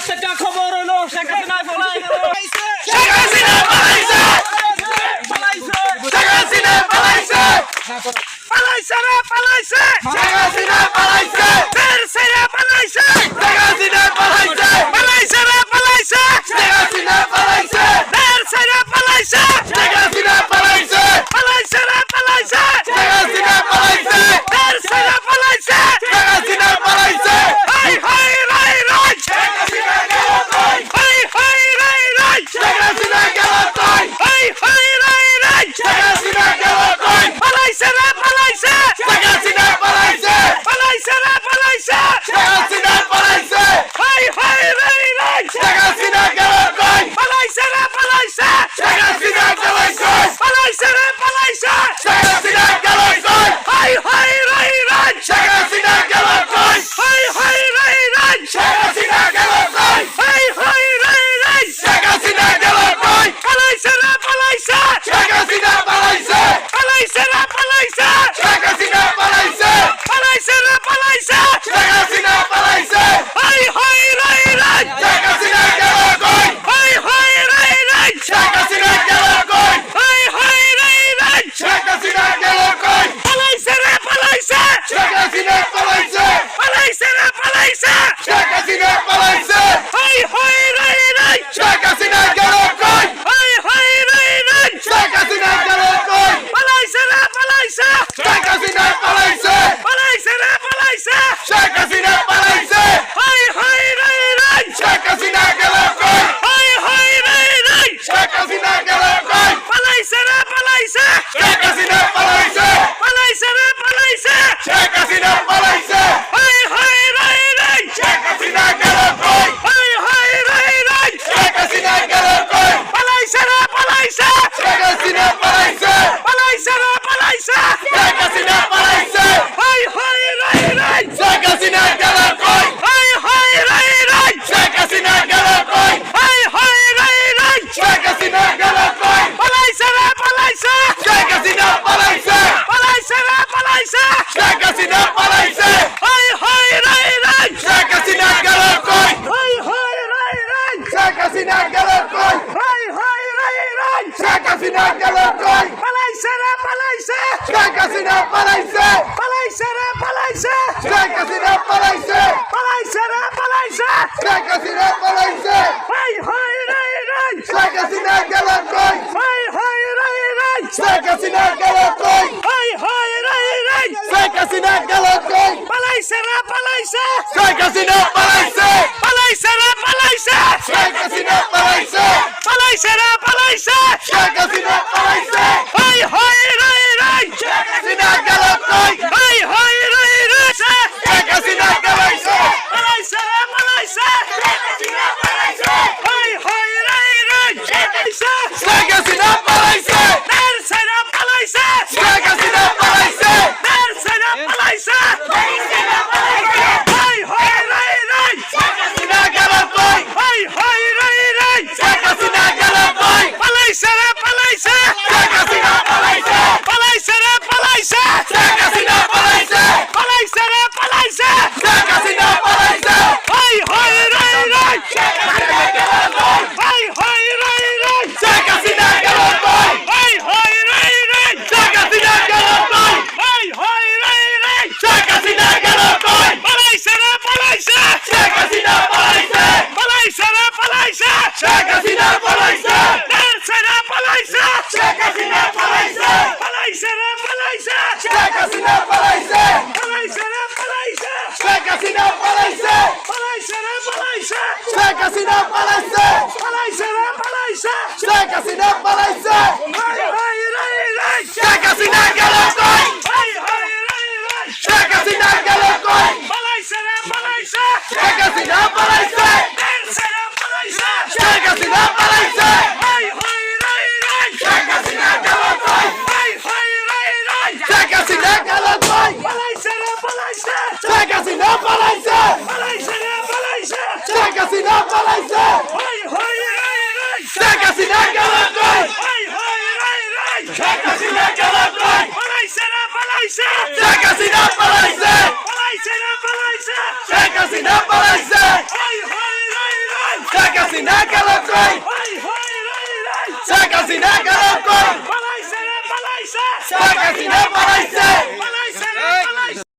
থেকে খবর হলো শেখ হাসিনা পলাইছে। শেখ হাসিনা পালাইছে। শেখ হাসিনা পালাইছে। পালাইছে রে পালাইছে। শেখ হাসিনা পালাইছে। ফের সেরা পালাইছে। শেখ হাসিনা পালাইছে। পালাইছে রে পালাইছে। শেখ হাসিনা পালাইছে। ফের সেরা পালাইছে। শেখ হাসিনা পালাইছে। পালাইছে রে পালাইছে। শেখ হাসিনা পালাইছে। ফের সেরা পালাইছে। শেখ হাসিনা পালাইছে। হাই হাই রাই রাই। শেখ হাসিনা গেল কই? হাই হাই রাই রাই। শেখ হাসিনা গেল কই? হাই হাই রাই রাই। শেখ হাসিনা গেল কই? পালাইছে রে পালাইছে। শেখ হাসিনা পালাইছে। পালাইছে রে পালাইছে। শেখ হাসিনা পালাইছে। হাই হাই রাই রাই। শেখ হাসিনা গেল কই? পালাইছে রে পালাইছে। শেখ হাসিনা গেল কই? পালাইছে রে পালাইছে। শেখ হাসিনা গেল কই? হাই হাই রাই রাই। শেখ হাসিনা গেল কই? হাই হাই রাই রাই। শেখ হাসিনা গেল কই? হাই হাই রাই রাই। শেখ হাসিনা গেল কই? পালাইছে রে পালাইছে। শেখ হাসিনা পালাইছে। পালাইছে রে পালাইছে। শেখ হাসিনা পালাইছে। পালাইছে রে পালাইছে। শেখ হাসিনা পালাইছে। হাই হাই রাই রাই। শেখ হাসিনা গেল কই? হাই হাই রাই রাই। শেখ হাসিনা গেল কই? হাই হাই রাই রাই। শেখ হাসিনা গেল কই? পালাইছে রে পালাইছে। শেখ হাসিনা পালাইছে। পালাইছে রে পালাইছে। শেখ হাসিনা পালাইছে। হাই হাই রাই রাই। শেখ হাসিনা গেল কই? হাই হাই রাই রাই। শেখ হাসিনা গেল কই? পালাইছে রে পালাইছে। শেখ হাসিনা পালাইছে। পালাইছে রে পালাইছে। শেখ হাসিনা পালাইছে। হাই হাই রাই রাই। শেখ হাসিনা গেল কই? হাই হাই রাই রাই। শেখ হাসিনা গেল কই? পালাইছে রে পালাইছে। শেখ হাসিনা পালাইছে। পালাইছে রে পালাইছে। শেখ হাসিনা পালাইছে। হাই হাই রাই রাই। শেখ হাসিনা গেল কই? হাই হাই রাই রাই। শেখ হাসিনা গেল কই? পালাইছে রে পালাইছে। শেখ হাসিনা পালাইছে। পালাইছে রে পালাইছে। শেখ হাসিনা পালাইছে। হাই হাই রাই রাই। শেখ হাসিনা গেল কই? হাই হাই রাই রাই। শেখ হাসিনা গেল কই? হাই হাই রাই রাই। শেখ হাসিনা গেল কই? পালাইছে রে পালাইছে। শেখ হাসিনা পালাইছে। পালাইছে রে পালাইছে। শেখ হাসিনা পালাইছে। হাই হাই রাই রাই। শেখ হাসিনা গেল কই? হাই হাই রাই রাই। শেখ হাসিনা গেল কই? হাই হাই রাই রাই। শেখ হাসিনা গেল কই? পালাইছে রে পালাইছে। শেখ হাসিনা পালাইছে। পালাইছে রে পালাইছে। শেখ হাসিনা পালাইছে। পালাইছে রে পালাইছে। শেখ হাসিনা পালাইছে। হাই হাই রাই রাই। শেখ হাসিনা গেল কই? হাই হাই রাই রাই। শেখ হাসিনা গেল কই? হাই হাই রাই রাই। শেখ হাসিনা গেল কই? পালাইছে রে পালাইছে। শেখ হাসিনা পালাইছে। পালাইছে রে পালাইছে। শেখ হাসিনা পালাইছে। পালাইছে রে পালাইছে। শেখ হাসিনা পালাইছে। হাই হাই রাই রাই। শেখ হাসিনা গেল কই? হাই হাই রাই রাই। শেখ হাসিনা পালাইছে। পালাইছে রে পালাইছে। শেখ হাসিনা পালাইছে। হাই হাই রাই রাই। পালাইছে। শেখ হাসিনা পালাইছে। ফের সেরা পালাইছে। শেখ হাসিনা পালাইছে। ফের সেরা পালাইছে। হাই হাই রাই রাই। শেখ হাসিনা গেল কই? হাই হাই রাই রাই। শেখ হাসিনা গেল কই? পালাইছে রে পালাইছে। শেখ হাসিনা পালাইছে। পালাইছে রে পালাইছে। শেখ হাসিনা পালাইছে। পালাইছে রে পালাইছে। শেখ হাসিনা পালাইছে। হাই হাই রাই রাই। শেখ হাসিনা গেল কই? হাই হাই রাই রাই। শেখ হাসিনা গেল কই? হাই হাই রাই রাই। শেখ হাসিনা গেল কই? হাই হাই রাই রাই। শেখ হাসিনা গেল কই? পালাইছে রে পালাইছে। শেখ হাসিনা পালাইছে। পালাইছে রে পালাইছে। শেখ হাসিনা পালাইছে। পালাইছে রে পালাইছে। শেখ হাসিনা পালাইছে। পালাইছে রে পালাইছে। শেখ হাসিনা পালাইছে। পালাইছে রে পালাইছে। শেখ হাসিনা পালাইছে। পালাইছে রে পালাইছে। শেখ হাসিনা পালাইছে। পালাইছে রে পালাইছে। শেখ হাসিনা পালাইছে। হাই হাই রাই রাই। শেখ হাসিনা গেল কই? হাই হাই রাই রাই। শেখ হাসিনা গেল কই? পালাইছে রে পালাইছে। শেখ হাসিনা পালাইছে। পালাইছে রে পালাইছে। শেখ হাসিনা পালাইছে। হাই হাই রাই রাই। শেখ হাসিনা গেল কই? হাই হাই রাই রাই। শেখ হাসিনা গেল কই? পালাইছে রে পালাইছে। শেখ হাসিনা পালাইছে। পালাইছে রে পালাইছে। শেখ হাসিনা পালাইছে। হাই হাই রাই রাই। শেখ হাসিনা গেল কই? হাই হাই রাই রাই। শেখ হাসিনা গেল কই? পালাইছে রে পালাইছে। শেখ হাসিনা পালাইছে। পালাইছে রে পালাইছে। শেখ হাসিনা পালাইছে। হাই হাই রাই রাই। শেখ হাসিনা গেল কই হাই হাই রাই রাই শেখ হাসিনা গেল কই পালাইছে রে পালাইছে শেখ হাসিনা পালাইছে পালাইছে রে পালাইছে